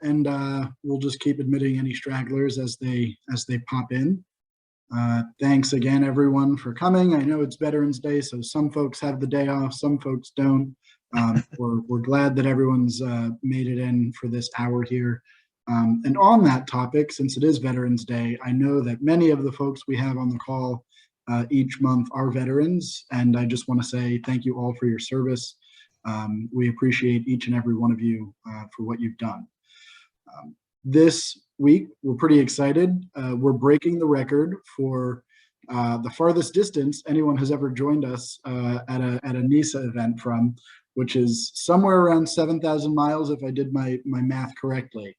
and we'll just keep admitting any stragglers as they pop in. Thanks again, everyone, for coming. I know it's Veterans Day, so some folks have the day off, some folks don't. We're glad that everyone's made it in for this hour here. And on that topic, since it is Veterans Day, I know that many of the folks we have on the call each month are veterans, and I just want to say thank you all for your service. We appreciate each and every one of you for what you've done. This week, we're pretty excited. We're breaking the record for the farthest distance anyone has ever joined us at a NESA event from, which is somewhere around 7,000 miles, if I did my math correctly.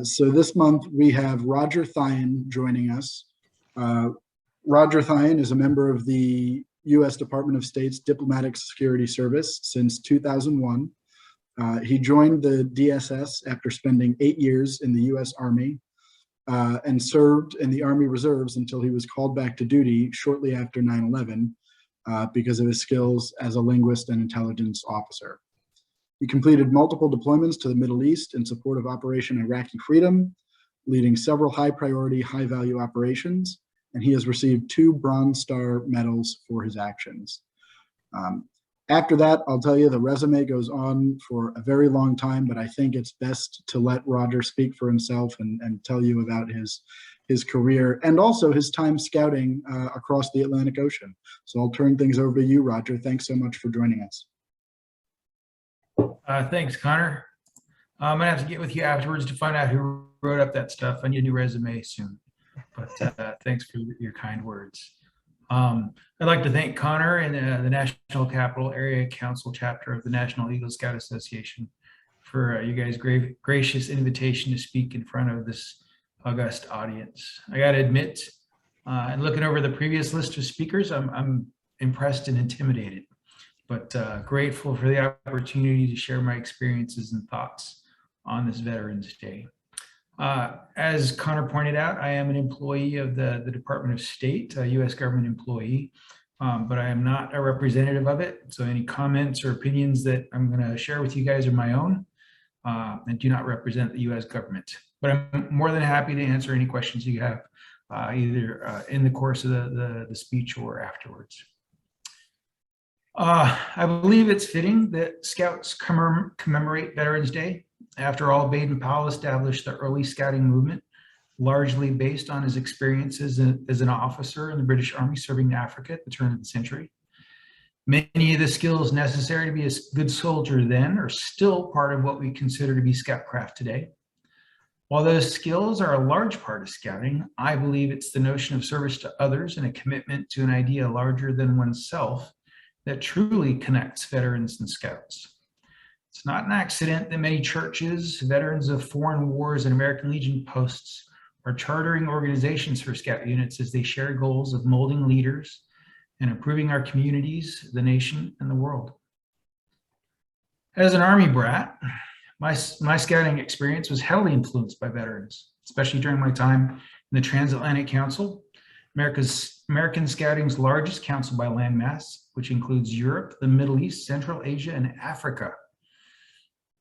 So this month, we have Roger Thyen joining us. Roger Thyen is a member of the U.S. Department of State's Diplomatic Security Service since 2001. He joined the DSS after spending 8 years in the U.S. Army and served in the Army Reserves until he was called back to duty shortly after 9/11 because of his skills as a linguist and intelligence officer. He completed multiple deployments to the Middle East in support of Operation Iraqi Freedom, leading several high-priority, high-value operations, and he has received 2 Bronze Star medals for his actions. After that, I'll tell you the resume goes on for a very long time, but I think it's best to let Roger speak for himself and tell you about his career and also his time scouting across the Atlantic Ocean. So I'll turn things over to you, Roger. Thanks so much for joining us. Thanks, Connor. I'm gonna have to get with you afterwards to find out who wrote up that stuff. I need a new resume soon, but thanks for your kind words. I'd like to thank Connor and the National Capital Area Council chapter of the National Eagle Scout Association for you guys' gracious invitation to speak in front of this august audience. I got to admit, and looking over the previous list of speakers, I'm impressed and intimidated, but grateful for the opportunity to share my experiences and thoughts on this Veterans Day. As Connor pointed out, I am an employee of the Department of State, a U.S. government employee, but I am not a representative of it. So any comments or opinions that I'm going to share with you guys are my own and do not represent the U.S. government. But I'm more than happy to answer any questions you have either in the course of the speech or afterwards. I believe it's fitting that Scouts commemorate Veterans Day. After all, Baden-Powell established the early scouting movement, largely based on his experiences as an officer in the British Army serving in Africa at the turn of the century. Many of the skills necessary to be a good soldier then are still part of what we consider to be scoutcraft today. While those skills are a large part of scouting, I believe it's the notion of service to others and a commitment to an idea larger than oneself that truly connects veterans and scouts. It's not an accident that many churches, veterans of foreign wars, and American Legion posts are chartering organizations for scout units as they share goals of molding leaders and improving our communities, the nation, and the world. As an Army brat, my scouting experience was heavily influenced by veterans, especially during my time in the Transatlantic Council, American Scouting's largest council by landmass, which includes Europe, the Middle East, Central Asia, and Africa.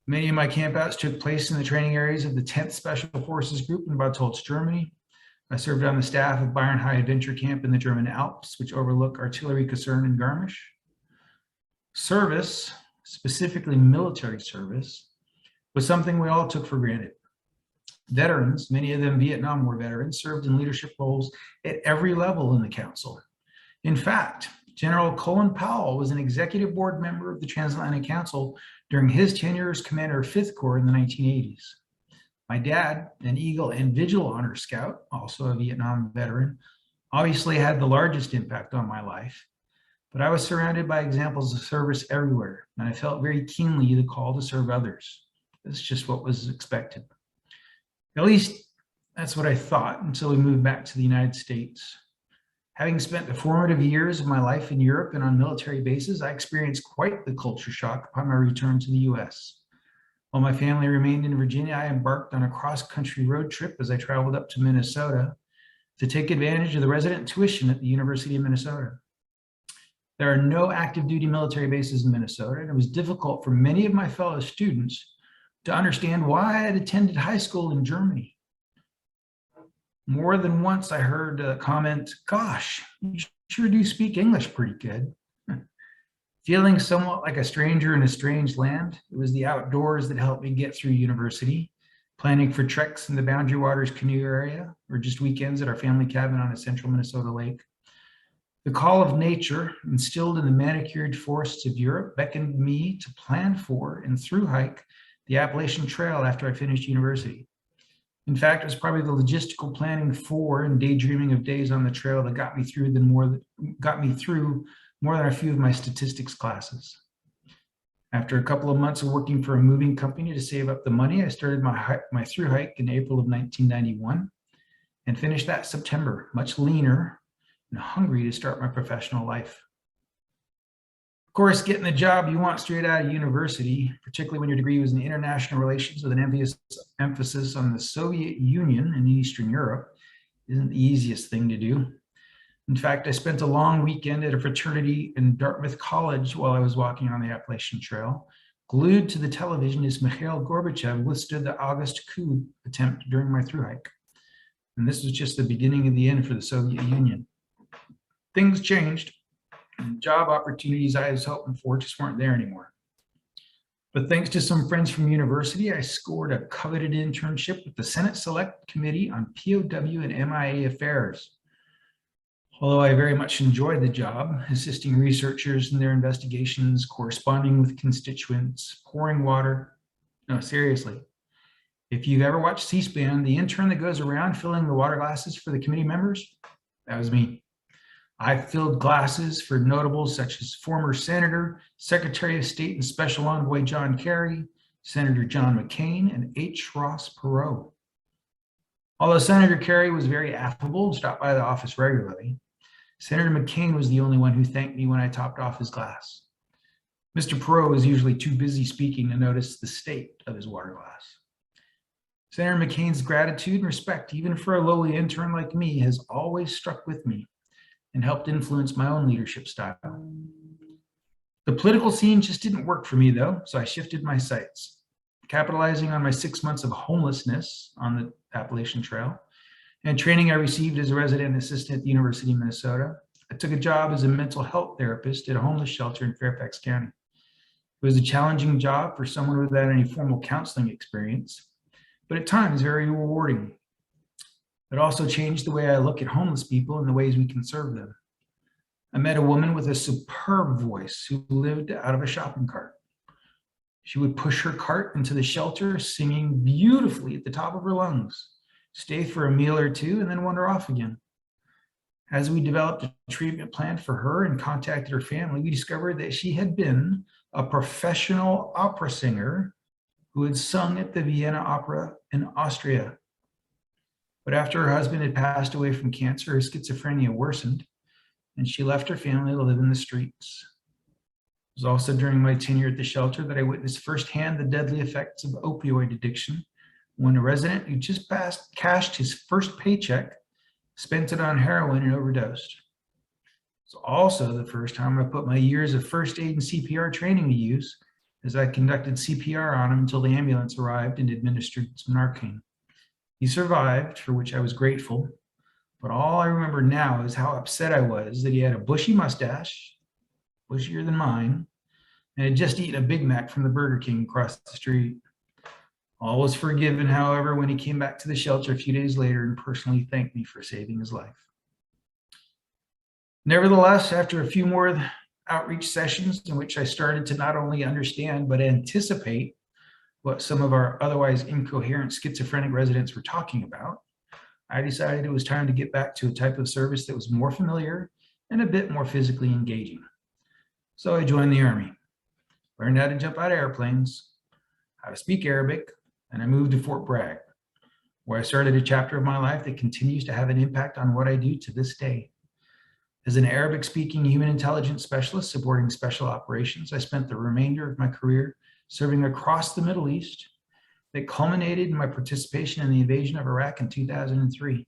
Many of my campouts took place in the training areas of the 10th Special Forces Group in Bad Tolz, Germany. I served on the staff of Bayern High Adventure Camp in the German Alps, which overlook artillery Kaserne in Garmisch. Service, specifically military service, was something we all took for granted. Veterans, many of them Vietnam War veterans, served in leadership roles at every level in the council. In fact, General Colin Powell was an executive board member of the Transatlantic Council during his tenure as commander of 5th Corps in the 1980s. My dad, an Eagle and Vigil Honor Scout, also a Vietnam veteran, obviously had the largest impact on my life, but I was surrounded by examples of service everywhere, and I felt very keenly the call to serve others. That's just what was expected. At least that's what I thought until we moved back to the United States. Having spent the formative years of my life in Europe and on military bases, I experienced quite the culture shock upon my return to the US. While my family remained in Virginia, I embarked on a cross-country road trip as I traveled up to Minnesota to take advantage of the resident tuition at the University of Minnesota. There are no active duty military bases in Minnesota, and it was difficult for many of my fellow students to understand why I had attended high school in Germany. More than once I heard a comment, "Gosh, you sure do speak English pretty good." Feeling somewhat like a stranger in a strange land, it was the outdoors that helped me get through university, planning for treks in the Boundary Waters canoe area, or just weekends at our family cabin on a central Minnesota lake. The call of nature, instilled in the manicured forests of Europe, beckoned me to plan for and through hike the Appalachian Trail after I finished university. In fact, it was probably the logistical planning for and daydreaming of days on the trail that got me through more than a few of my statistics classes. After a couple of months of working for a moving company to save up the money, I started my through hike in April of 1991 and finished that September, much leaner and hungry to start my professional life. Of course, getting the job you want straight out of university, particularly when your degree was in international relations with an emphasis on the Soviet Union and Eastern Europe, isn't the easiest thing to do. In fact, I spent a long weekend at a fraternity in Dartmouth College while I was walking on the Appalachian Trail, glued to the television as Mikhail Gorbachev withstood the August coup attempt during my through hike. And this was just the beginning of the end for the Soviet Union. Things changed. Job opportunities I was hoping for just weren't there anymore. But thanks to some friends from university, I scored a coveted internship with the Senate Select Committee on POW and MIA Affairs. Although I very much enjoyed the job, assisting researchers in their investigations, corresponding with constituents, pouring water. No, seriously. If you've ever watched C-SPAN, the intern that goes around filling the water glasses for the committee members, that was me. I filled glasses for notables such as former Senator, Secretary of State and Special Envoy John Kerry, Senator John McCain, and H. Ross Perot. Although Senator Kerry was very affable and stopped by the office regularly, Senator McCain was the only one who thanked me when I topped off his glass. Mr. Perot was usually too busy speaking to notice the state of his water glass. Senator McCain's gratitude and respect, even for a lowly intern like me, has always struck with me and helped influence my own leadership style. The political scene just didn't work for me though, so I shifted my sights. Capitalizing on my 6 months of homelessness on the Appalachian Trail and training I received as a resident assistant at the University of Minnesota, I took a job as a mental health therapist at a homeless shelter in Fairfax County. It was a challenging job for someone without any formal counseling experience, but at times very rewarding. It also changed the way I look at homeless people and the ways we can serve them. I met a woman with a superb voice who lived out of a shopping cart. She would push her cart into the shelter, singing beautifully at the top of her lungs, stay for a meal or two, and then wander off again. As we developed a treatment plan for her and contacted her family, we discovered that she had been a professional opera singer who had sung at the Vienna Opera in Austria. But after her husband had passed away from cancer, her schizophrenia worsened, and she left her family to live in the streets. It was also during my tenure at the shelter that I witnessed firsthand the deadly effects of opioid addiction, when a resident who just cashed his first paycheck spent it on heroin and overdosed. It's also the first time I put my years of first aid and CPR training to use, as I conducted CPR on him until the ambulance arrived and administered some Narcan. He survived, for which I was grateful, but all I remember now is how upset I was that he had a bushy mustache, bushier than mine, and had just eaten a Big Mac from the Burger King across the street. All was forgiven, however, when he came back to the shelter a few days later and personally thanked me for saving his life. Nevertheless, after a few more outreach sessions in which I started to not only understand but anticipate what some of our otherwise incoherent schizophrenic residents were talking about, I decided it was time to get back to a type of service that was more familiar and a bit more physically engaging. So I joined the Army, learned how to jump out of airplanes, how to speak Arabic, and I moved to Fort Bragg, where I started a chapter of my life that continues to have an impact on what I do to this day. As an Arabic-speaking human intelligence specialist supporting special operations, I spent the remainder of my career serving across the Middle East that culminated in my participation in the invasion of Iraq in 2003.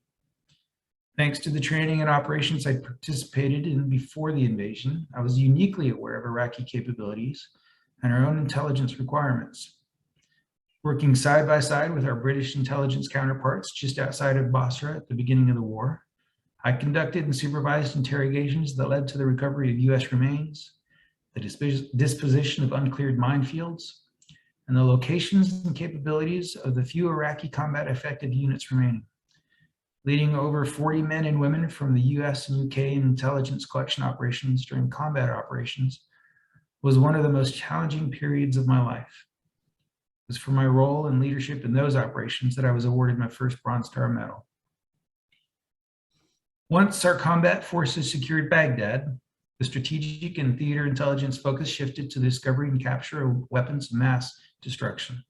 Thanks to the training and operations I participated in before the invasion, I was uniquely aware of Iraqi capabilities and our own intelligence requirements. Working side by side with our British intelligence counterparts just outside of Basra at the beginning of the war, I conducted and supervised interrogations that led to the recovery of U.S. remains, the disposition of uncleared minefields, and the locations and capabilities of the few Iraqi combat effective units remaining. Leading over 40 men and women from the US and UK in intelligence collection operations during combat operations was one of the most challenging periods of my life. It was for my role and leadership in those operations that I was awarded my first Bronze Star Medal. Once our combat forces secured Baghdad, the strategic and theater intelligence focus shifted to the discovery and capture of weapons of mass destruction.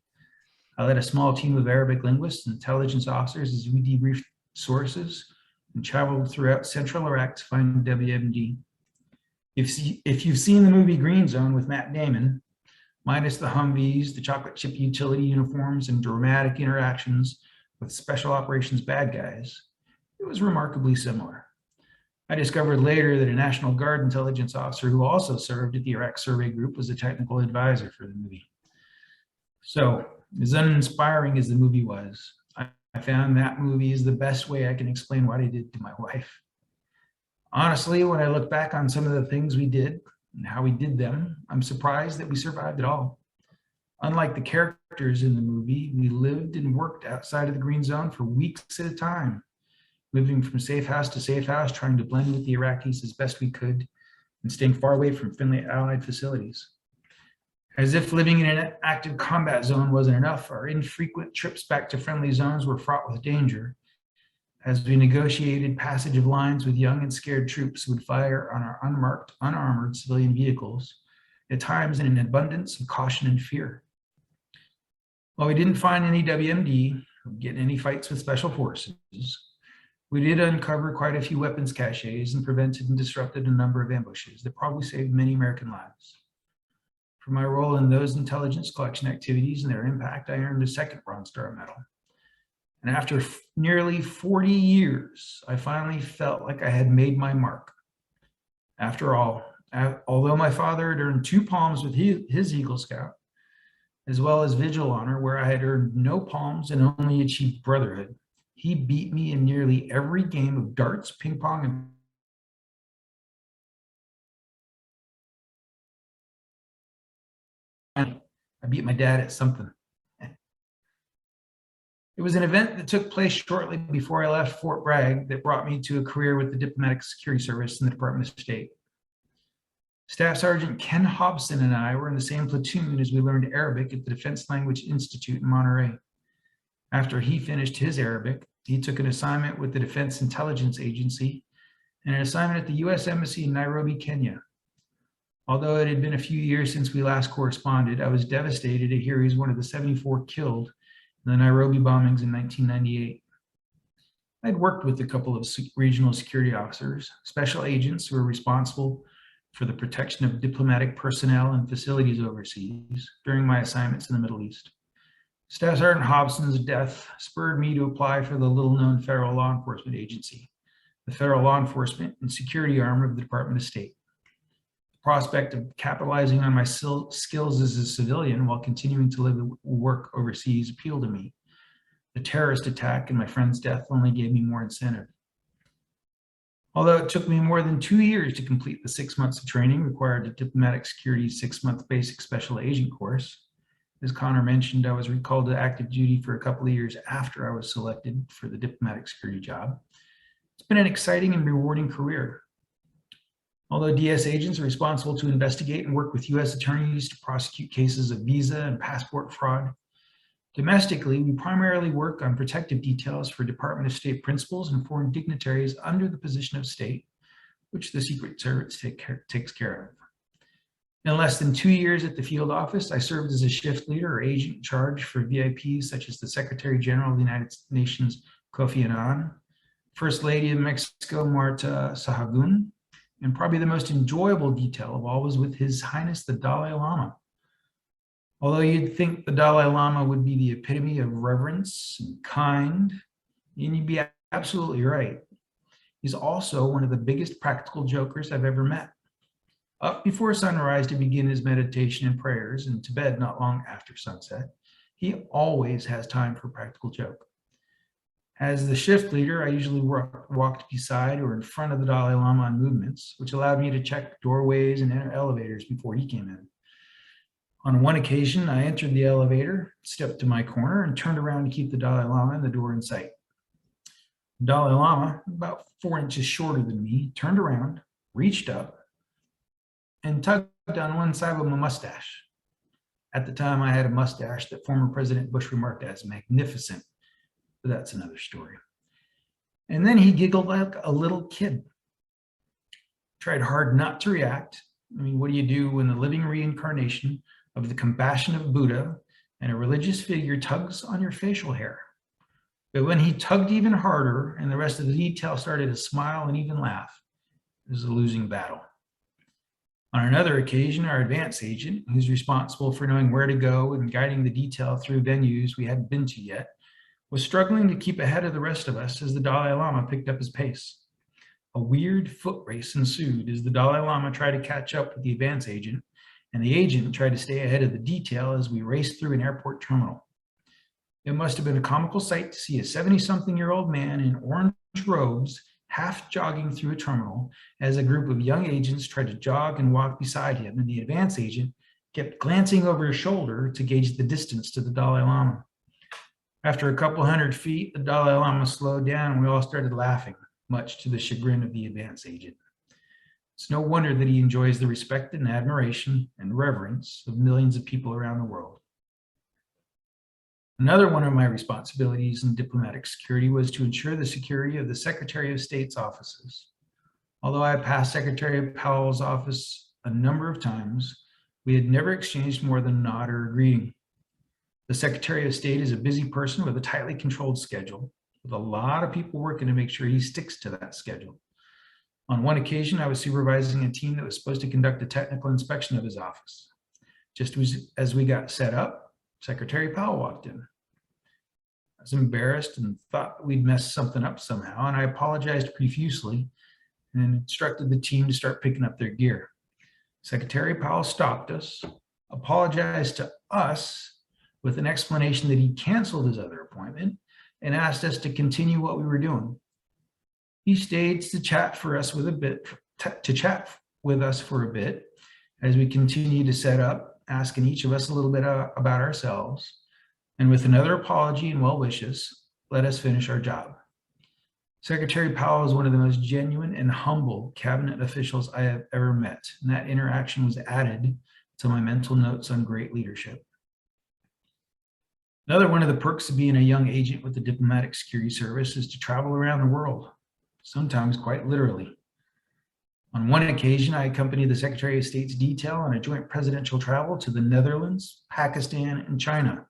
I led a small team of Arabic linguists and intelligence officers as we debriefed sources and traveled throughout central Iraq to find WMD. If you've seen the movie Green Zone with Matt Damon, minus the Humvees, the chocolate chip utility uniforms, and dramatic interactions with special operations bad guys, it was remarkably similar. I discovered later that a National Guard intelligence officer who also served at the Iraq Survey Group was a technical advisor for the movie. So, as uninspiring as the movie was, I found that movie is the best way I can explain what I did to my wife. Honestly, when I look back on some of the things we did and how we did them, I'm surprised that we survived it all. Unlike the characters in the movie, we lived and worked outside of the Green Zone for weeks at a time, moving from safe house to safe house, trying to blend with the Iraqis as best we could, and staying far away from friendly Allied facilities. As if living in an active combat zone wasn't enough, our infrequent trips back to friendly zones were fraught with danger. As we negotiated passage of lines with young and scared troops who would fire on our unmarked, unarmored civilian vehicles, at times in an abundance of caution and fear. While we didn't find any WMD or get in any fights with special forces, we did uncover quite a few weapons caches and prevented and disrupted a number of ambushes that probably saved many American lives. For my role in those intelligence collection activities and their impact, I earned a second Bronze Star Medal. And after nearly 40 years, I finally felt like I had made my mark. After all, although my father had earned 2 palms with his Eagle Scout, as well as Vigil Honor, where I had earned no palms and only achieved brotherhood, he beat me in nearly every game of darts, ping pong, and I beat my dad at something. It was an event that took place shortly before I left Fort Bragg that brought me to a career with the Diplomatic Security Service in the Department of State. Staff Sergeant Ken Hobson and I were in the same platoon as we learned Arabic at the Defense Language Institute in Monterey. After he finished his Arabic, he took an assignment with the Defense Intelligence Agency and an assignment at the U.S. Embassy in Nairobi, Kenya. Although it had been a few years since we last corresponded, I was devastated to hear he was one of the 74 killed in the Nairobi bombings in 1998. I'd worked with a couple of regional security officers, special agents who were responsible for the protection of diplomatic personnel and facilities overseas during my assignments in the Middle East. Staff Sergeant Hobson's death spurred me to apply for the little-known federal law enforcement agency, the federal law enforcement and security arm of the Department of State. The prospect of capitalizing on my skills as a civilian while continuing to live and work overseas appealed to me. The terrorist attack and my friend's death only gave me more incentive. Although it took me more than 2 years to complete the 6 months of training required at Diplomatic Security's 6-month basic special agent course, as Connor mentioned, I was recalled to active duty for a couple of years after I was selected for the diplomatic security job. It's been an exciting and rewarding career. Although DS agents are responsible to investigate and work with US attorneys to prosecute cases of visa and passport fraud, domestically, we primarily work on protective details for Department of State principals and foreign dignitaries under the position of state, which the Secret Service takes care of. In less than 2 years at the field office, I served as a shift leader or agent in charge for VIPs such as the Secretary General of the United Nations, Kofi Annan, First Lady of Mexico, Marta Sahagun, and probably the most enjoyable detail of all was with His Highness the Dalai Lama. Although you'd think the Dalai Lama would be the epitome of reverence and kind, and you'd be absolutely right. He's also one of the biggest practical jokers I've ever met. Up before sunrise to begin his meditation and prayers, and to bed not long after sunset, He always has time for a practical joke. As the shift leader, I usually walked beside or in front of the Dalai Lama on movements, which allowed me to check doorways and enter elevators before he came in. On one occasion, I entered the elevator, stepped to my corner, and turned around to keep the Dalai Lama and the door in sight. The Dalai Lama, about 4 inches shorter than me, turned around, reached up, and tugged on one side of my mustache. At the time, I had a mustache that former President Bush remarked as magnificent, but that's another story. And then he giggled like a little kid. Tried hard not to react. I mean, what do you do when the living reincarnation of the compassion of Buddha and a religious figure tugs on your facial hair? But when he tugged even harder and the rest of the detail started to smile and even laugh, it was a losing battle. On another occasion, our advance agent, who's responsible for knowing where to go and guiding the detail through venues we hadn't been to yet, was struggling to keep ahead of the rest of us as the Dalai Lama picked up his pace. A weird foot race ensued as the Dalai Lama tried to catch up with the advance agent, and the agent tried to stay ahead of the detail as we raced through an airport terminal. It must have been a comical sight to see a 70-something-year-old man in orange robes half jogging through a terminal as a group of young agents tried to jog and walk beside him, and the advance agent kept glancing over his shoulder to gauge the distance to the Dalai Lama. After a couple 100 feet, the Dalai Lama slowed down and we all started laughing, much to the chagrin of the advance agent. It's no wonder that he enjoys the respect and admiration and reverence of millions of people around the world. Another one of my responsibilities in diplomatic security was to ensure the security of the Secretary of State's offices. Although I passed Secretary Powell's office a number of times, we had never exchanged more than a nod or a greeting. The Secretary of State is a busy person with a tightly controlled schedule, with a lot of people working to make sure he sticks to that schedule. On one occasion, I was supervising a team that was supposed to conduct a technical inspection of his office. Just as we got set up, Secretary Powell walked in. I was embarrassed and thought we'd messed something up somehow, and I apologized profusely and instructed the team to start picking up their gear. Secretary Powell stopped us, apologized to us with an explanation that he canceled his other appointment and asked us to continue what we were doing. He stayed to chat with us for a bit as we continued to set up, asking each of us a little bit about ourselves, and with another apology and well wishes, let us finish our job. Secretary Powell is one of the most genuine and humble cabinet officials I have ever met, and that interaction was added to my mental notes on great leadership. Another one of the perks of being a young agent with the Diplomatic Security Service is to travel around the world, sometimes quite literally. On one occasion, I accompanied the Secretary of State's detail on a joint presidential travel to the Netherlands, Pakistan, and China.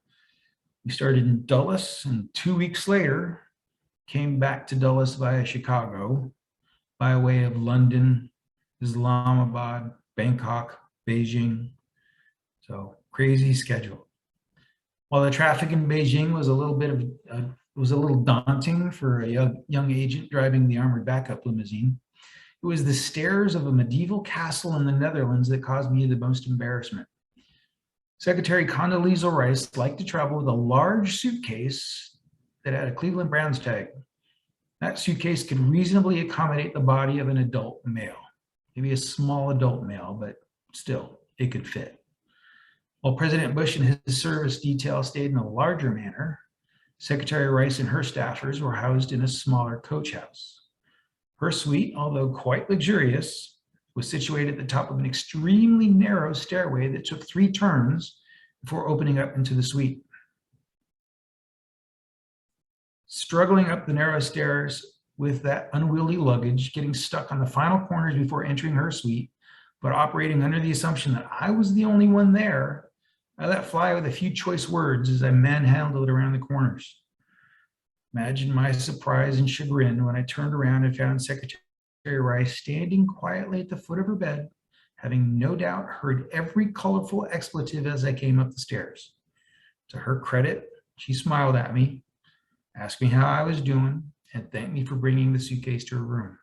We started in Dulles, and 2 weeks later, came back to Dulles via Chicago, by way of London, Islamabad, Bangkok, Beijing. So crazy schedule. While the traffic in Beijing was a little daunting for a young agent driving the armored backup limousine, it was the stairs of a medieval castle in the Netherlands that caused me the most embarrassment. Secretary Condoleezza Rice liked to travel with a large suitcase that had a Cleveland Browns tag. That suitcase could reasonably accommodate the body of an adult male, maybe a small adult male, but still, it could fit. While President Bush and his service detail stayed in a larger manner, Secretary Rice and her staffers were housed in a smaller coach house. Her suite, although quite luxurious, was situated at the top of an extremely narrow stairway that took 3 turns before opening up into the suite. Struggling up the narrow stairs with that unwieldy luggage, getting stuck on the final corners before entering her suite, but operating under the assumption that I was the only one there, I let fly with a few choice words as I manhandled around the corners. Imagine my surprise and chagrin when I turned around and found Secretary Rice standing quietly at the foot of her bed, having no doubt heard every colorful expletive as I came up the stairs. To her credit, she smiled at me, asked me how I was doing, and thanked me for bringing the suitcase to her room.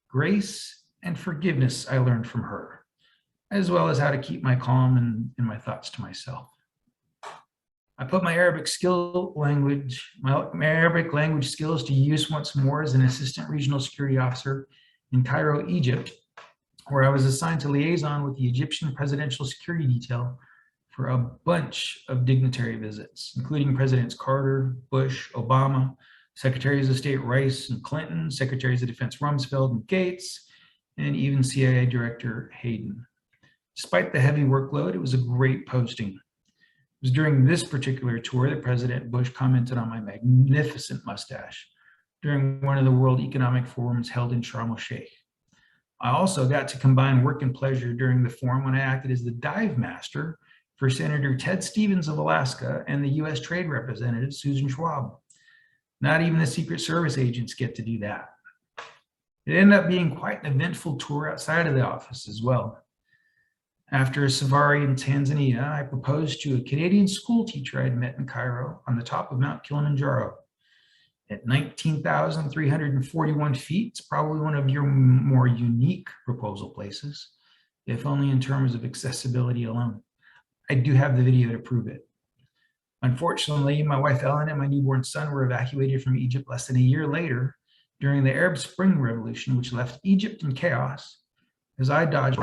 Grace and forgiveness I learned from her, as well as how to keep my calm and my thoughts to myself. I put my Arabic language skills to use once more as an assistant regional security officer in Cairo, Egypt, where I was assigned to liaison with the Egyptian presidential security detail for a bunch of dignitary visits, including Presidents Carter, Bush, Obama, Secretaries of State Rice and Clinton, Secretaries of Defense Rumsfeld and Gates, and even CIA Director Hayden. Despite the heavy workload, it was a great posting. It was during this particular tour that President Bush commented on my magnificent mustache during one of the World Economic Forums held in Sharm el-Sheikh. I also got to combine work and pleasure during the forum when I acted as the dive master for Senator Ted Stevens of Alaska and the US Trade Representative Susan Schwab. Not even the Secret Service agents get to do that. It ended up being quite an eventful tour outside of the office as well. After a safari in Tanzania, I proposed to a Canadian school teacher I'd met in Cairo on the top of Mount Kilimanjaro. At 19,341 feet, it's probably one of your more unique proposal places, if only in terms of accessibility alone. I do have the video to prove it. Unfortunately, my wife Ellen and my newborn son were evacuated from Egypt less than a year later during the Arab Spring Revolution, which left Egypt in chaos as I dodged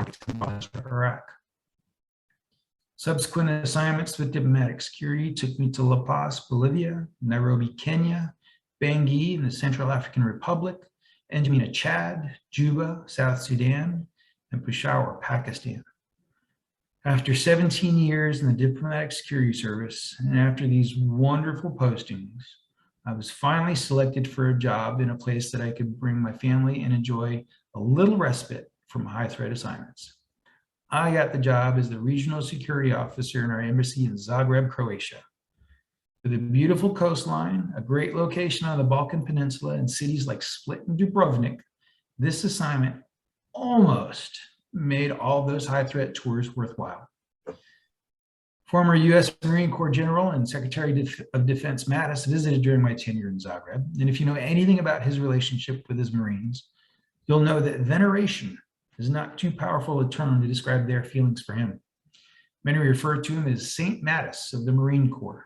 Iraq. Subsequent assignments with diplomatic security took me to La Paz, Bolivia, Nairobi, Kenya, Bangui in the Central African Republic, N'Djamena, Chad, Juba, South Sudan, and Peshawar, Pakistan. After 17 years in the diplomatic security service, and after these wonderful postings, I was finally selected for a job in a place that I could bring my family and enjoy a little respite from high-threat assignments. I got the job as the regional security officer in our embassy in Zagreb, Croatia. With a beautiful coastline, a great location on the Balkan Peninsula, and cities like Split and Dubrovnik, this assignment almost made all those high-threat tours worthwhile. Former U.S. Marine Corps General and Secretary of Defense Mattis visited during my tenure in Zagreb, and if you know anything about his relationship with his Marines, you'll know that veneration is not too powerful a term to describe their feelings for him. Many refer to him as Saint Mattis of the Marine Corps.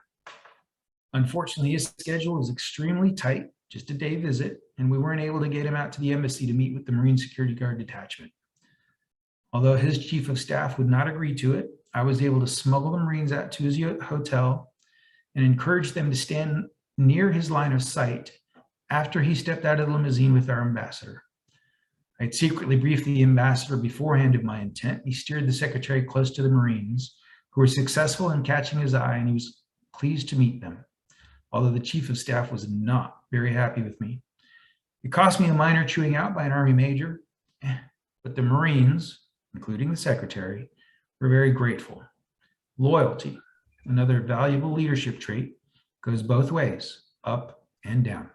Unfortunately, his schedule was extremely tight, just a day visit, and we weren't able to get him out to the embassy to meet with the Marine Security Guard detachment. Although his chief of staff would not agree to it, I was able to smuggle the Marines out to his hotel and encourage them to stand near his line of sight after he stepped out of the limousine with our ambassador. I'd secretly briefed the ambassador beforehand of my intent. He steered the secretary close to the Marines, who were successful in catching his eye, and he was pleased to meet them, although the chief of staff was not very happy with me. It cost me a minor chewing out by an Army major, but the Marines, including the secretary, were very grateful. Loyalty, another valuable leadership trait, goes both ways, up and down.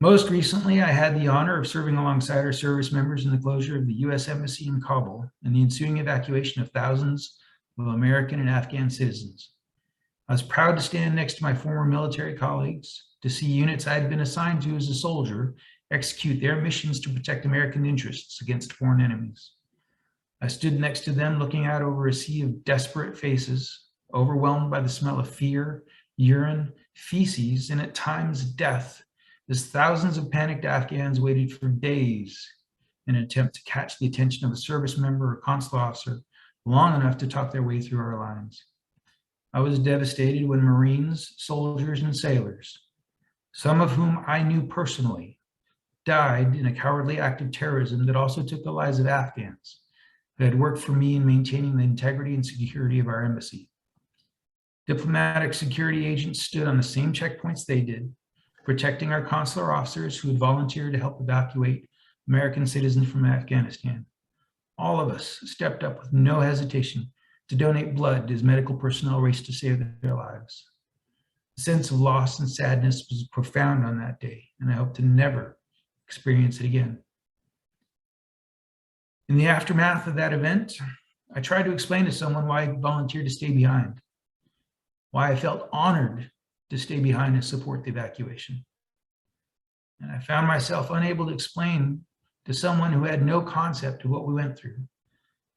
Most recently, I had the honor of serving alongside our service members in the closure of the U.S. Embassy in Kabul and the ensuing evacuation of thousands of American and Afghan citizens. I was proud to stand next to my former military colleagues, to see units I had been assigned to as a soldier execute their missions to protect American interests against foreign enemies. I stood next to them looking out over a sea of desperate faces, overwhelmed by the smell of fear, urine, feces, and at times death, as thousands of panicked Afghans waited for days in an attempt to catch the attention of a service member or consular officer long enough to talk their way through our lines. I was devastated when Marines, soldiers, and sailors, some of whom I knew personally, died in a cowardly act of terrorism that also took the lives of Afghans who had worked for me in maintaining the integrity and security of our embassy. Diplomatic security agents stood on the same checkpoints they did, protecting our consular officers who had volunteered to help evacuate American citizens from Afghanistan. All of us stepped up with no hesitation to donate blood as medical personnel raced to save their lives. The sense of loss and sadness was profound on that day, and I hope to never experience it again. In the aftermath of that event, I tried to explain to someone why I volunteered to stay behind, why I felt honored to stay behind and support the evacuation. And I found myself unable to explain to someone who had no concept of what we went through.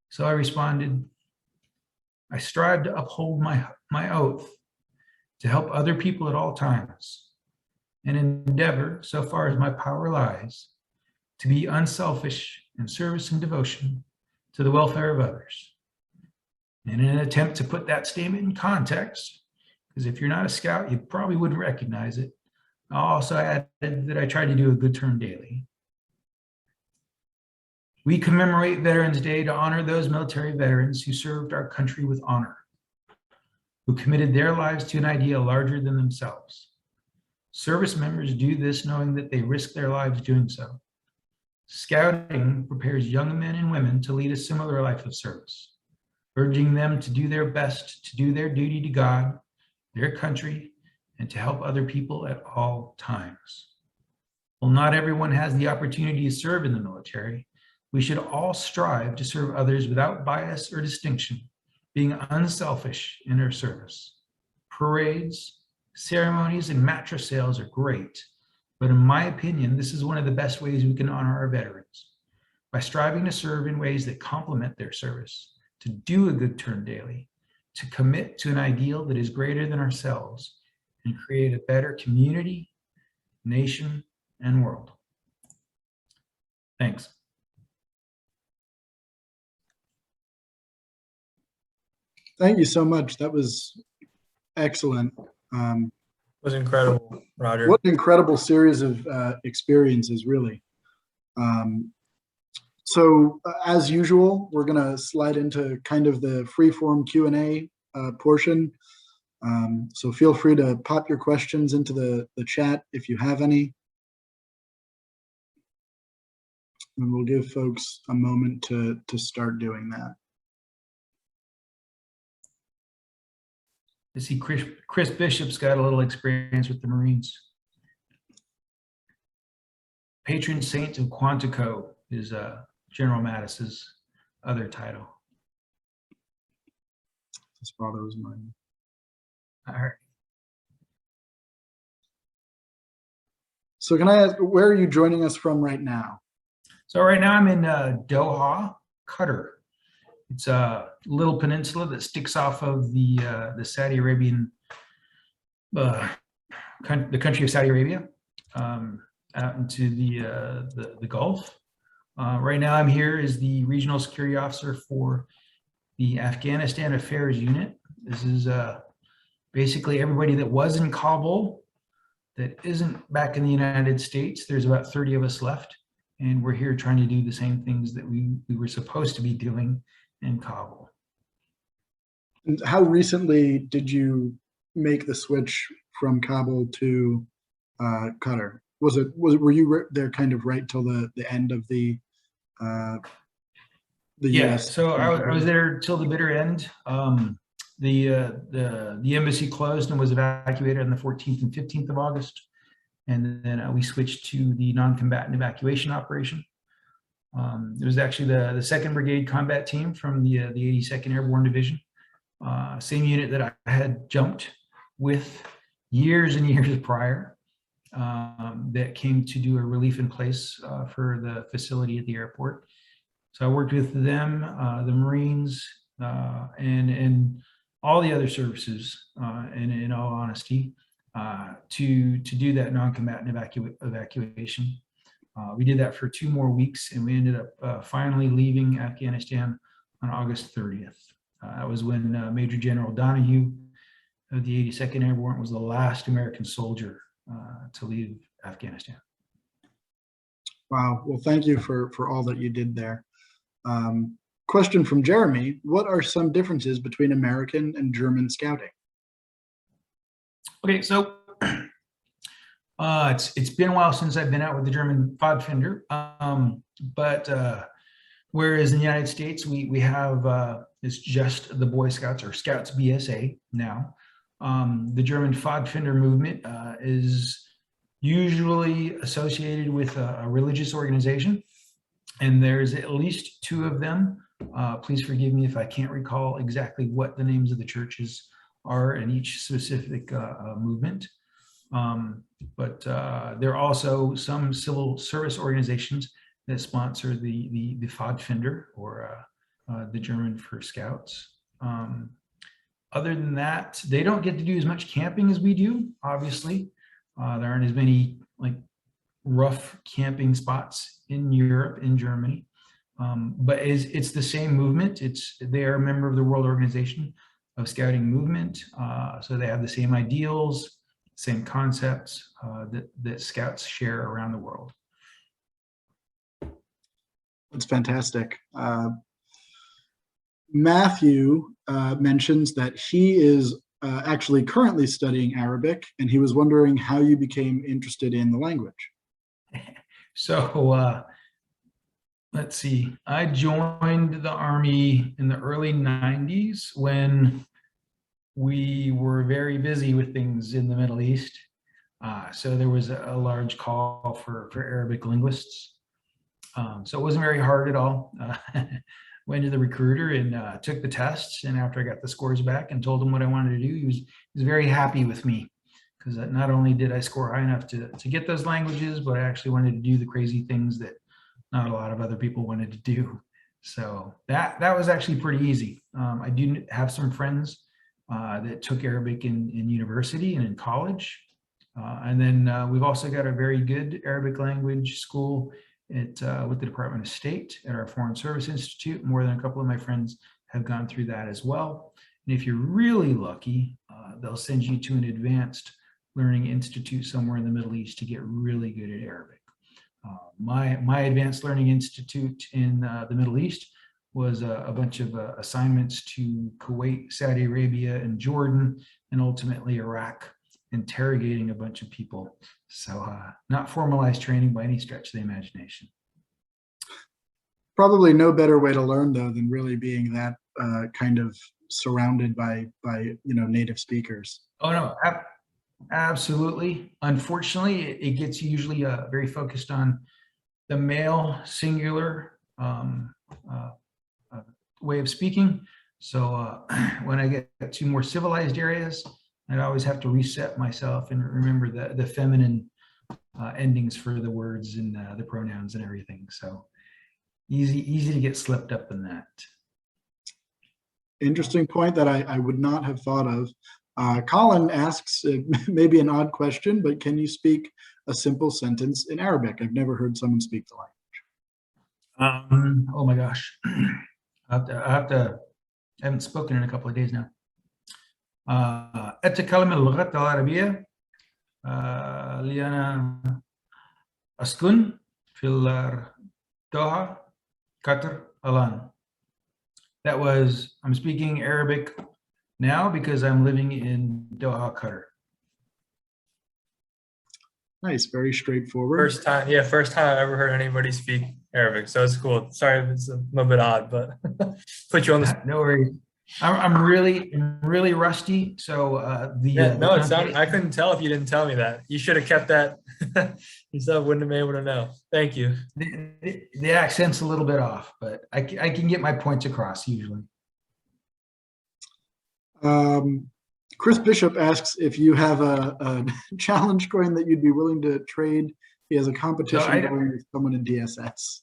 So I responded, I strive to uphold my oath to help other people at all times and endeavor, so far as my power lies, to be unselfish in service and devotion to the welfare of others. And in an attempt to put that statement in context, because if you're not a scout, you probably wouldn't recognize it, I also added that I try to do a good turn daily. We commemorate Veterans Day to honor those military veterans who served our country with honor, who committed their lives to an idea larger than themselves. Service members do this knowing that they risk their lives doing so. Scouting prepares young men and women to lead a similar life of service, urging them to do their best to do their duty to God, their country, and to help other people at all times. While not everyone has the opportunity to serve in the military, we should all strive to serve others without bias or distinction, being unselfish in our service. Parades, ceremonies, and mattress sales are great, but in my opinion, this is one of the best ways we can honor our veterans, by striving to serve in ways that complement their service, to do a good turn daily, to commit to an ideal that is greater than ourselves, and create a better community, nation, and world. Thanks. Thank you so much. That was excellent. It was incredible, Roger. What an incredible series of experiences, really. So as usual, we're going to slide into kind of the free-form Q&A portion. So feel free to pop your questions into the chat if you have any. And we'll give folks a moment to start doing that. I see Chris Bishop's got a little experience with the Marines. Patron Saint of Quantico is General Mattis's other title. His father was mine. All right. So can I ask, where are you joining us from right now? So right now I'm in Doha, Qatar. It's a little peninsula that sticks off of the Saudi Arabian, the country of Saudi Arabia, out into the Gulf. Right now I'm here as the regional security officer for the Afghanistan Affairs Unit. This is basically everybody that was in Kabul that isn't back in the United States. There's about 30 of us left, and we're here trying to do the same things that we were supposed to be doing in Kabul. And how recently did you make the switch from Kabul to Qatar? Were you there kind of right till the end of the Yeah, US? so I was there till the bitter end. The embassy closed and was evacuated on the 14th and 15th of August. And then we switched to the non-combatant evacuation operation. It was actually the 2nd Brigade Combat Team from the 82nd Airborne Division. Same unit that I had jumped with years and years prior, that came to do a relief in place for the facility at the airport. So I worked with them, the Marines, and all the other services, in all honesty, to do that non-combatant evacuation. We did that for 2 more weeks, and we ended up finally leaving Afghanistan on August 30th. That was when Major General Donahue of the 82nd Airborne was the last American soldier to leave Afghanistan. Wow. Well, thank you for all that you did there. Question from Jeremy: what are some differences between American and German scouting? Okay, so it's been a while since I've been out with the German Pfadfinder, but whereas in the United States we have it's just the Boy Scouts or Scouts BSA now. The German Pfadfinder movement is usually associated with a religious organization, and there's at least 2 of them. Please forgive me if I can't recall exactly what the names of the churches are in each specific movement. But there are also some civil service organizations that sponsor the Pfadfinder, or the German for Scouts. Other than that, they don't get to do as much camping as we do, obviously. There aren't as many like rough camping spots in Europe, in Germany. But it's the same movement. They are a member of the World Organization of Scouting Movement. So they have the same ideals, same concepts that Scouts share around the world. That's fantastic. Matthew mentions that he is actually currently studying Arabic, and he was wondering how you became interested in the language. So let's see, I joined the Army in the early 90s when we were very busy with things in the Middle East. So there was a large call for Arabic linguists. So it wasn't very hard at all. Went to the recruiter and took the tests. And after I got the scores back and told him what I wanted to do, he was very happy with me, because not only did I score high enough to get those languages, but I actually wanted to do the crazy things that not a lot of other people wanted to do. So that was actually pretty easy. I do have some friends that took Arabic in university and in college. And then we've also got a very good Arabic language school with the Department of State at our Foreign Service Institute. More than a couple of my friends have gone through that as well. And if you're really lucky, they'll send you to an advanced learning institute somewhere in the Middle East to get really good at Arabic. My advanced learning institute in the Middle East was a bunch of assignments to Kuwait, Saudi Arabia, and Jordan, and ultimately Iraq, interrogating a bunch of people. So not formalized training by any stretch of the imagination. Probably no better way to learn, though, than really being that kind of surrounded by native speakers. Oh no, absolutely. Unfortunately, it gets usually very focused on the male singular way of speaking. So when I get to more civilized areas, I'd always have to reset myself and remember the feminine endings for the words and the pronouns and everything. So easy to get slipped up in that. Interesting point that I would not have thought of. Colin asks, maybe an odd question, but can you speak a simple sentence in Arabic? I've never heard someone speak the language. Oh my gosh. I haven't spoken in a couple of days now. أتكلم اللغة العربية لأنا أسكن في Doha, Qatar الآن. That was, I'm speaking Arabic now because I'm living in Doha, Qatar. Nice, very straightforward. First time I've ever heard anybody speak Arabic, so it's cool. Sorry if it's a little bit odd, but put you on the spot. No worries. I'm really rusty. So no, it's not. I couldn't tell if you didn't tell me that. You should have kept that. Yourself wouldn't have been able to know. Thank you. The accent's a little bit off, but I can get my points across usually. Chris Bishop asks if you have a challenge coin that you'd be willing to trade. He has a competition going with someone in DSS.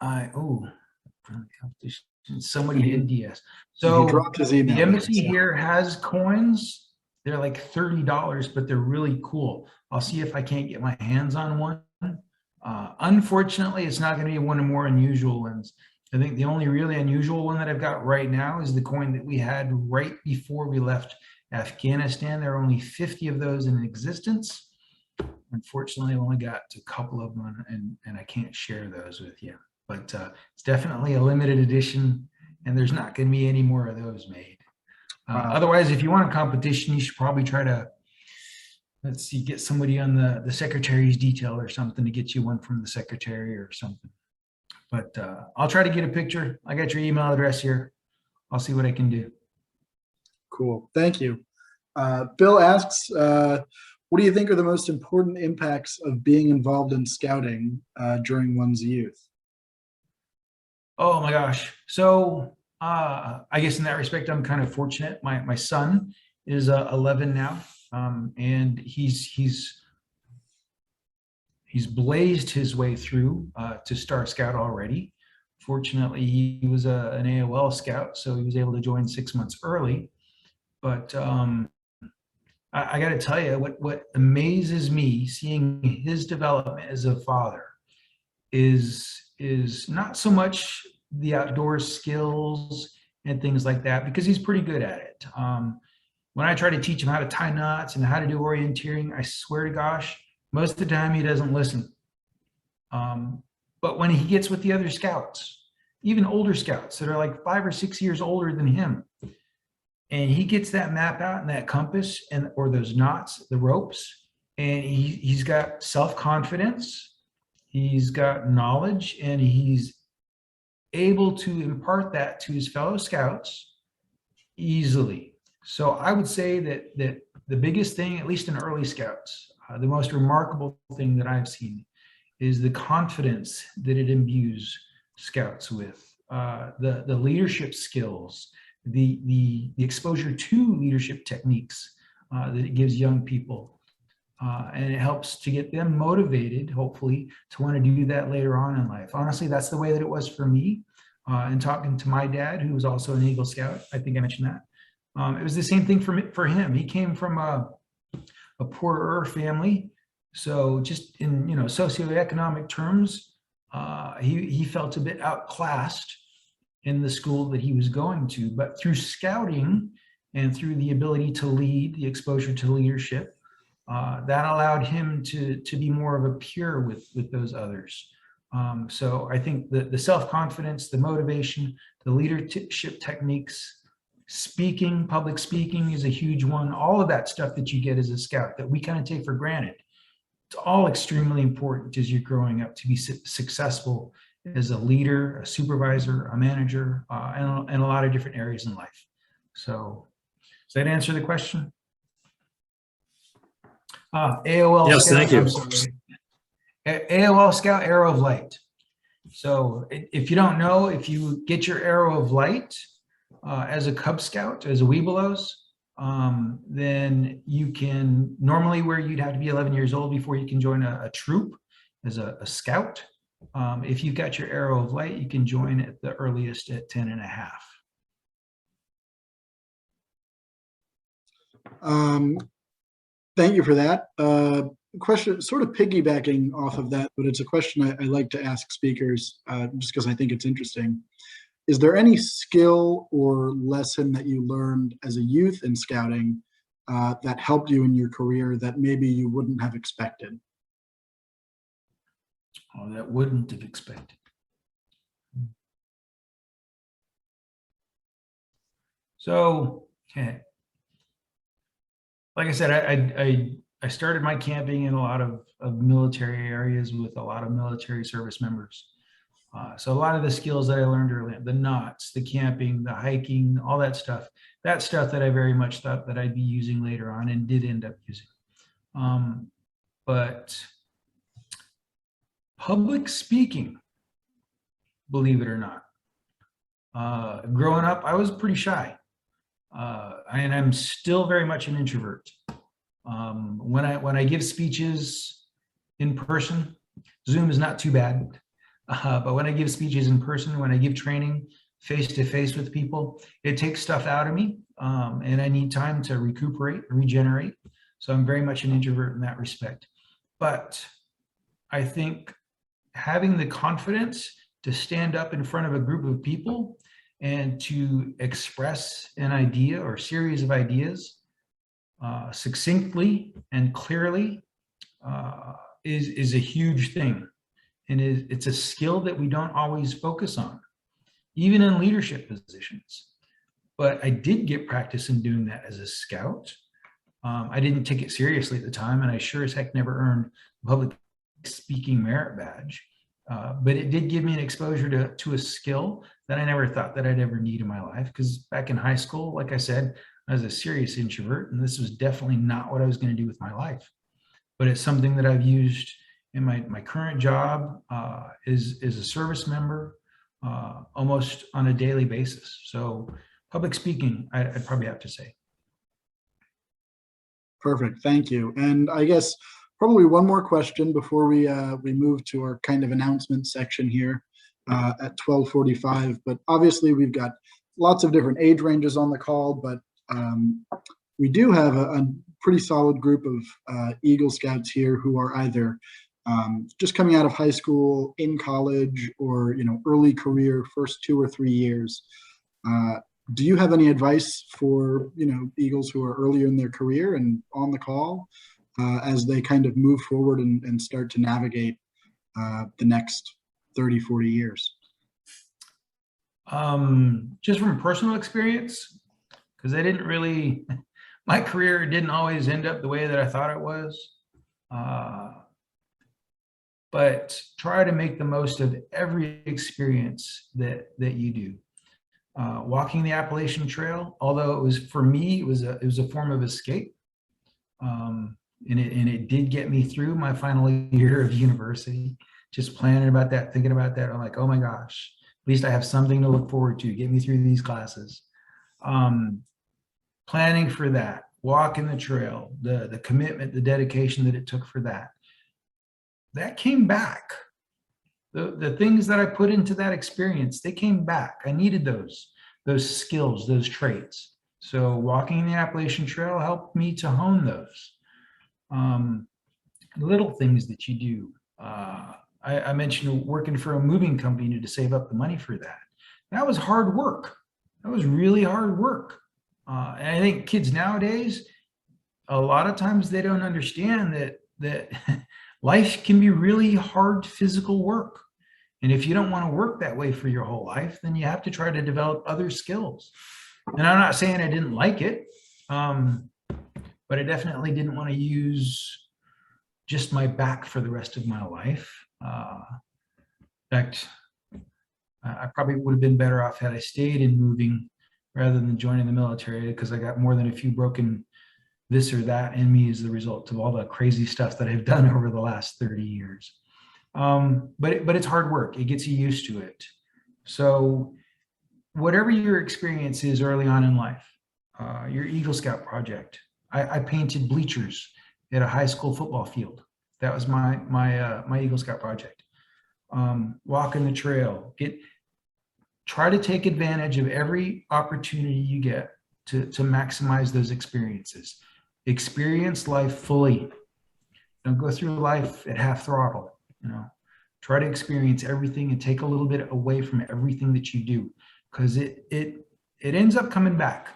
Competition. Somebody in DS. So he dropped his email. The embassy here has coins. They're like $30, but they're really cool. I'll see if I can't get my hands on one. Unfortunately, it's not going to be one of the more unusual ones. I think the only really unusual one that I've got right now is the coin that we had right before we left Afghanistan. There are only 50 of those in existence. Unfortunately, I've only got a couple of them, and I can't share those with you. But it's definitely a limited edition, and there's not going to be any more of those made. Otherwise, if you want a competition, you should probably try to, let's see, get somebody on the secretary's detail or something to get you one from the secretary or something. But I'll try to get a picture. I got your email address here. I'll see what I can do. Cool. Thank you. Bill asks, what do you think are the most important impacts of being involved in scouting during one's youth? Oh my gosh. So I guess in that respect, I'm kind of fortunate. My son is 11 now, and he's blazed his way through to Star Scout already. Fortunately, he was an AOL scout, so he was able to join 6 months early. But I got to tell you, what amazes me seeing his development as a father is not so much the outdoor skills and things like that, because he's pretty good at it. When I try to teach him how to tie knots and how to do orienteering, I swear to gosh, most of the time he doesn't listen. But when he gets with the other scouts, even older scouts that are like 5 or 6 years older than him, and he gets that map out and that compass or those knots, the ropes, and he's got self-confidence, he's got knowledge, and he's able to impart that to his fellow scouts easily. So I would say that the biggest thing, at least in early scouts, the most remarkable thing that I've seen is the confidence that it imbues scouts with, the leadership skills, the exposure to leadership techniques that it gives young people. And it helps to get them motivated, hopefully, to want to do that later on in life. Honestly, that's the way that it was for me. And talking to my dad, who was also an Eagle Scout, I think I mentioned that. It was the same thing for him. He came from a poorer family. So just in socioeconomic terms, he felt a bit outclassed in the school that he was going to. But through scouting and through the ability to lead, the exposure to leadership, that allowed him to be more of a peer with those others. So I think the self-confidence, the motivation, the leadership techniques, speaking, public speaking is a huge one. All of that stuff that you get as a scout that we kind of take for granted. It's all extremely important as you're growing up to be successful as a leader, a supervisor, a manager, and a lot of different areas in life. So does that answer the question? AOL Yes, Scout, thank you. I'm sorry. AOL Scout Arrow of Light. So if you don't know, if you get your Arrow of Light as a Cub Scout, as a Webelos, then you can, normally where you'd have to be 11 years old before you can join a troop as a scout. If you've got your Arrow of Light, you can join at the earliest at 10 and a half. Thank you for that. Question, sort of piggybacking off of that, but it's a question I like to ask speakers just because I think it's interesting. Is there any skill or lesson that you learned as a youth in scouting that helped you in your career that maybe you wouldn't have expected? Oh, that wouldn't have expected. So, okay. Like I said, I started my camping in a lot of military areas with a lot of military service members. So a lot of the skills that I learned early, the knots, the camping, the hiking, all that stuff that I very much thought that I'd be using later on and did end up using. But public speaking, believe it or not, growing up, I was pretty shy. And I'm still very much an introvert. When I give speeches in person, Zoom is not too bad. But when I give speeches in person, when I give training face to face with people, it takes stuff out of me, and I need time to recuperate, regenerate. So I'm very much an introvert in that respect. But I think having the confidence to stand up in front of a group of people and to express an idea or series of ideas succinctly and clearly is a huge thing. And it's a skill that we don't always focus on, even in leadership positions. But I did get practice in doing that as a scout. I didn't take it seriously at the time, and I sure as heck never earned a public speaking merit badge. But it did give me an exposure to a skill that I never thought that I'd ever need in my life. Because back in high school, like I said, I was a serious introvert, and this was definitely not what I was going to do with my life. But it's something that I've used in my current job is a service member almost on a daily basis. So public speaking, I'd probably have to say. Perfect, thank you. And I guess probably one more question before we move to our kind of announcement section here at 12:45. But obviously we've got lots of different age ranges on the call, but We do have a pretty solid group of Eagle Scouts here who are either just coming out of high school, in college, or early career, first 2 or 3 years. Do you have any advice for Eagles who are earlier in their career and on the call as they kind of move forward and start to navigate the next 30, 40 years? Just from personal experience, because my career didn't always end up the way that I thought it was. But try to make the most of every experience that you do. Walking the Appalachian Trail, although for me, it was a form of escape. And it did get me through my final year of university. Just planning about that, thinking about that, I'm like, oh my gosh, at least I have something to look forward to, get me through these classes. Planning for that, walking the trail, the commitment, the dedication that it took for that came back. The things that I put into that experience, they came back. I needed those skills, those traits. So walking the Appalachian Trail helped me to hone those. Little things that you do. I mentioned working for a moving company to save up the money for that. That was hard work. That was really hard work. And I think kids nowadays, a lot of times they don't understand that life can be really hard physical work. And if you don't want to work that way for your whole life, then you have to try to develop other skills. And I'm not saying I didn't like it, but I definitely didn't want to use just my back for the rest of my life. In fact, I probably would have been better off had I stayed in moving rather than joining the military, because I got more than a few broken this or that in me as the result of all the crazy stuff that I've done over the last 30 years. But it's hard work. It gets you used to it. So whatever your experience is early on in life, your Eagle Scout project, I painted bleachers at a high school football field. That was my Eagle Scout project. Walking the trail. Try to take advantage of every opportunity you get to maximize those experiences. Experience life fully. Don't go through life at half throttle. Try to experience everything and take a little bit away from everything that you do, because it ends up coming back.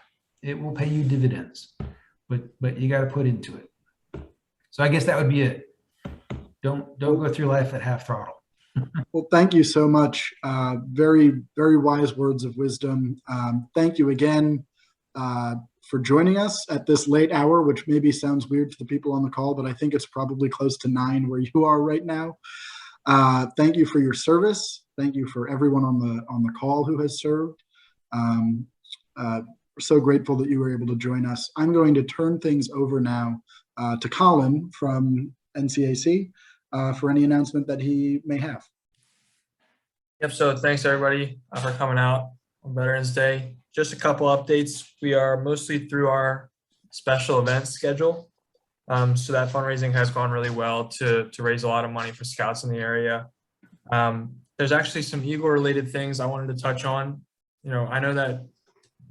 It will pay you dividends, but you got to put into it. So I guess that would be it. Don't go through life at half throttle. Well, thank you so much. Very, very wise words of wisdom. Thank you again for joining us at this late hour, which maybe sounds weird to the people on the call, but I think it's probably close to 9 where you are right now. Thank you for your service. Thank you for everyone on the call who has served. We're so grateful that you were able to join us. I'm going to turn things over now to Colin from NCAC for any announcement that he may have. Yep, so thanks everybody for coming out on Veterans Day. Just a couple updates. We are mostly through our special events schedule. So that fundraising has gone really well to raise a lot of money for scouts in the area. There's actually some Eagle related things I wanted to touch on. I know that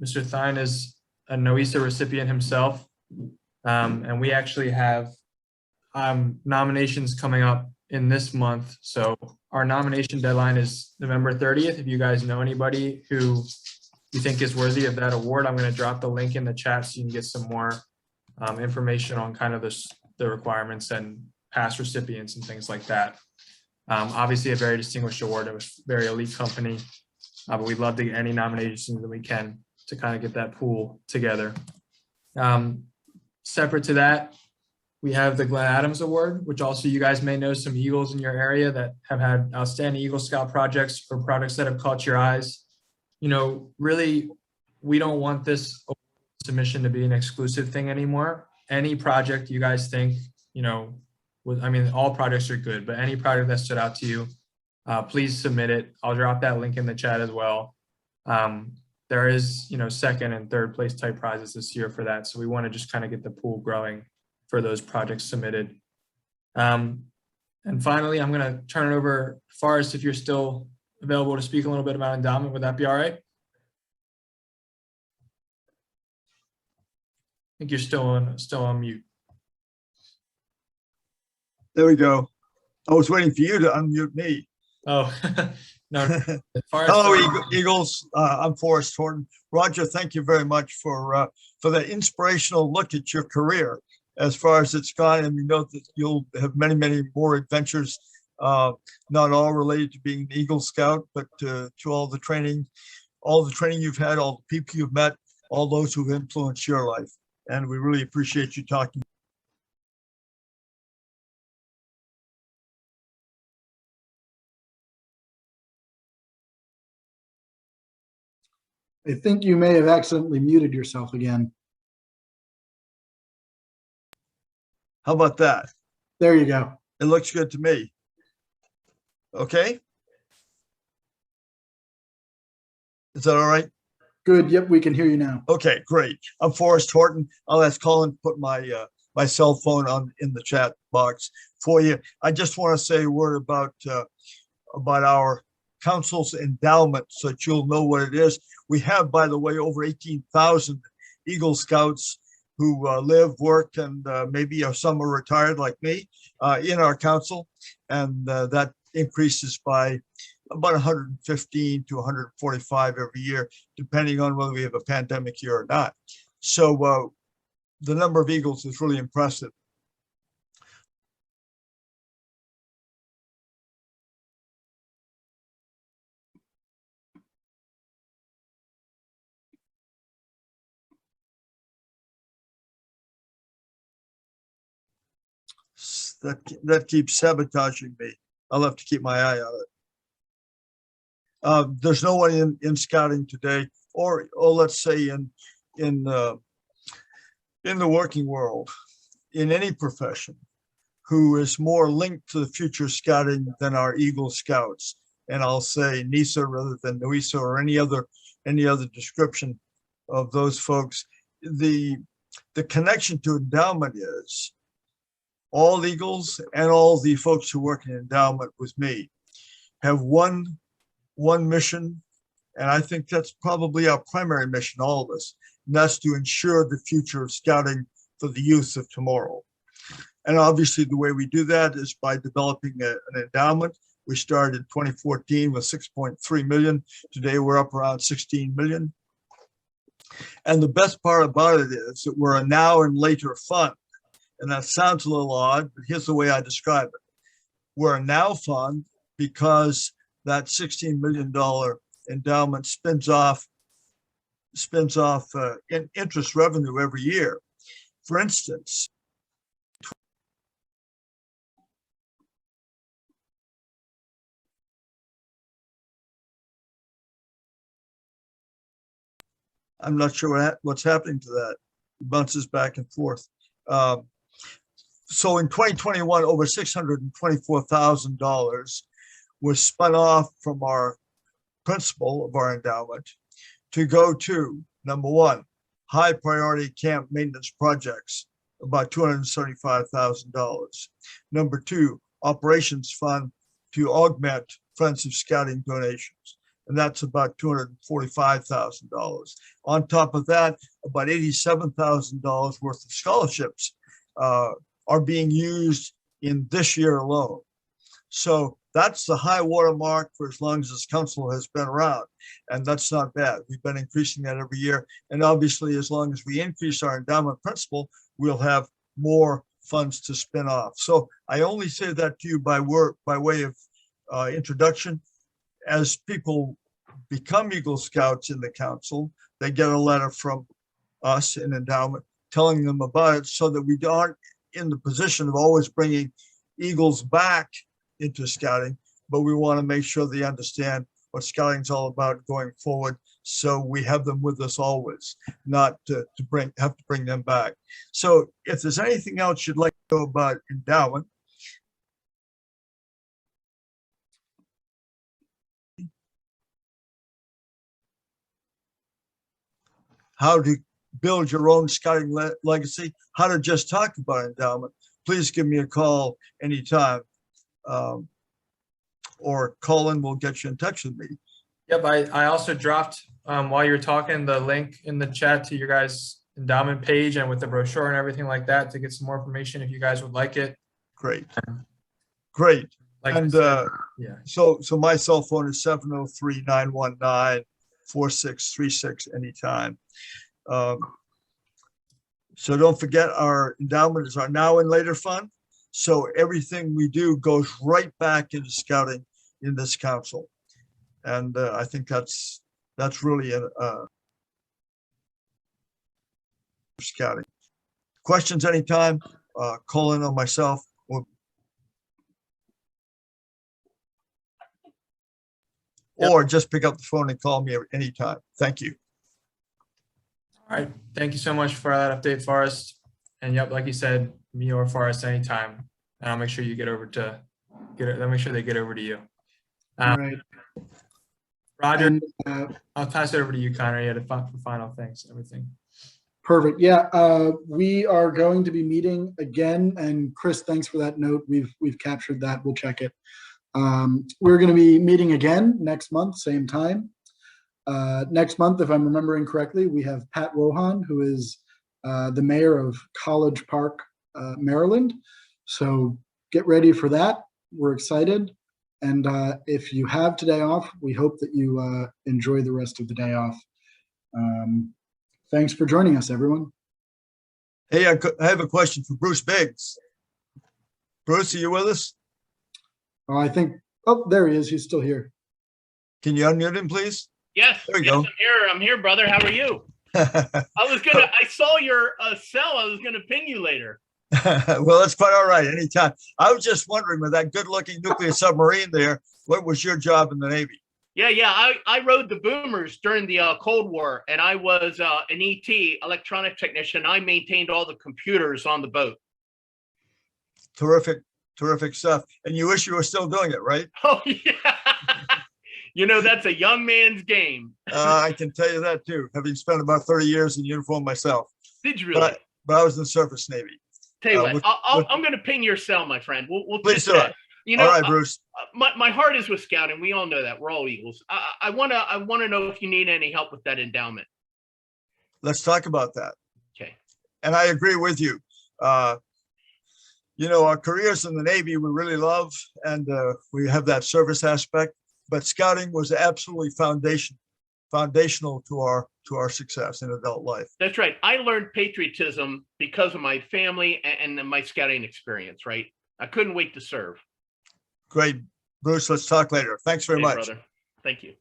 Mr. Thyen is a NESA recipient himself. And we actually have nominations coming up in this month. So our nomination deadline is November 30th. If you guys know anybody who you think is worthy of that award, I'm going to drop the link in the chat so you can get some more information on kind of the requirements and past recipients and things like that. Obviously a very distinguished award. It was a very elite company, but we'd love to get any nominations that we can to kind of get that pool together. Separate to that, we have the Glen Adams Award, which also you guys may know some Eagles in your area that have had outstanding Eagle Scout projects or projects that have caught your eyes. Really, we don't want this submission to be an exclusive thing anymore. Any project you guys think, all projects are good, but any project that stood out to you, please submit it. I'll drop that link in the chat as well. There is, second and third place type prizes this year for that. So we want to just kind of get the pool growing for those projects submitted. And finally, I'm going to turn it over, Forrest, if you're still available to speak a little bit about endowment. Would that be all right? think you're still on mute. There we go. I was waiting for you to unmute me. Oh, no. As far as Hello, Eagles. I'm Forrest Horton. Roger, thank you very much for that inspirational look at your career as far as it's gone. And we know that you'll have many, many more adventures, not all related to being an Eagle Scout, but to all the training you've had, all the people you've met, all those who've influenced your life. And we really appreciate you talking. I think you may have accidentally muted yourself again. How about that? There you go. It looks good to me. Okay. Is that all right? Good. Yep, we can hear you now. Okay, great. I'm Forrest Horton. I'll ask Colin to put my my cell phone in the chat box for you. I just want to say a word about our council's endowment so that you'll know what it is. We have, by the way, over 18,000 Eagle Scouts who live, work, and maybe some are retired like me in our council. And that increases by about 115 to 145 every year, depending on whether we have a pandemic year or not. So the number of Eagles is really impressive. That keeps sabotaging me. I'll have to keep my eye on it. There's no one in scouting today, or let's say in the working world, in any profession, who is more linked to the future scouting than our Eagle Scouts. And I'll say NESA rather than NESA or any other description of those folks. The connection to endowment is all Eagles and all the folks who work in endowment with me have one mission, and I think that's probably our primary mission, all of us, and that's to ensure the future of scouting for the youth of tomorrow. And obviously the way we do that is by developing an endowment. We started in 2014 with 6.3 million. Today we're up around 16 million. And the best part about it is that we're a now and later fund. And that sounds a little odd, but here's the way I describe it. We're a now fund because that $16 million endowment spins off in interest revenue every year. For instance, I'm not sure what's happening to that. It bounces back and forth. So in 2021, over $624,000 was spun off from our principal of our endowment to go to, number one, high priority camp maintenance projects, about $275,000. Number two, operations fund to augment Friends of Scouting donations, and that's about $245,000. On top of that, about $87,000 worth of scholarships are being used in this year alone. So that's the high water mark for as long as this council has been around. And that's not bad. We've been increasing that every year. And obviously, as long as we increase our endowment principal, we'll have more funds to spin off. So I only say that to you by way of introduction. As people become Eagle Scouts in the council, they get a letter from us in endowment telling them about it so that we aren't in the position of always bringing Eagles back into scouting, but we want to make sure they understand what scouting is all about going forward. So we have them with us always, not to have to bring them back. So if there's anything else you'd like to know about endowment, how to build your own scouting legacy, how to just talk about endowment, please give me a call anytime. Or Colin will get you in touch with me. Yep, I also dropped, while you were talking, the link in the chat to your guys' endowment page and with the brochure and everything like that to get some more information if you guys would like it. Great. Great. Like I And said, yeah. so my cell phone is 703-919-4636 anytime. So don't forget, our endowment is our now and later fund. So everything we do goes right back into scouting in this council. And I think that's really a scouting. Questions anytime, call in on myself or just pick up the phone and call me anytime. Thank you. All right. Thank you so much for that update, Forrest. And yep, like you said, me or Forrest anytime. And I'll make sure you get over to I'll make sure they get over to you. Right. Roger, And, I'll pass it over to you, Connor. Yeah, for final things, everything. perfect. Yeah, we are going to be meeting again. And Chris, thanks for that note. We've captured that. We'll check it. We're going to be meeting again next month, same time. Next month, if I'm remembering correctly, we have Pat Wohan, who is the mayor of College Park, Maryland. So get ready for that. We're excited. And if you have today off, we hope that you enjoy the rest of the day off. Thanks for joining us, everyone. Hey, I have a question for Bruce Biggs. Bruce, are you with us? I think, oh, there he is. He's still here. Can you unmute him, please? Yes, There you yes, go. I'm here, brother. How are you? I saw your cell. I was gonna ping you later. Well, that's quite all right. Anytime. I was just wondering, with that good-looking nuclear submarine there, what was your job in the Navy? Yeah. I rode the boomers during the Cold War, and I was an ET, electronic technician. I maintained all the computers on the boat. Terrific stuff. And you wish you were still doing it, right? Oh yeah. That's a young man's game. I can tell you that too, having spent about 30 years in uniform myself. Did you really? But I was in the surface Navy. Tell you what, I'm going to ping your cell, my friend. We'll Please do it. All right, Bruce. My heart is with scouting. We all know that. We're all Eagles. I want to know if you need any help with that endowment. Let's talk about that. Okay. And I agree with you. Our careers in the Navy, we really love, and we have that service aspect, but scouting was absolutely foundational to our success in adult life. That's right. I learned patriotism because of my family and my scouting experience, right? I couldn't wait to serve. Great. Bruce, let's talk later. Thanks very much. Brother. Thank you.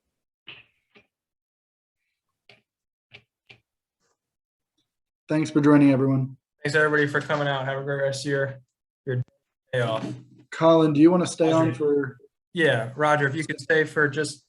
Thanks for joining, everyone. Thanks everybody for coming out. Have a great rest of your day off. Colin, do you want to stay on Roger. for? Yeah, Roger, if you could stay for just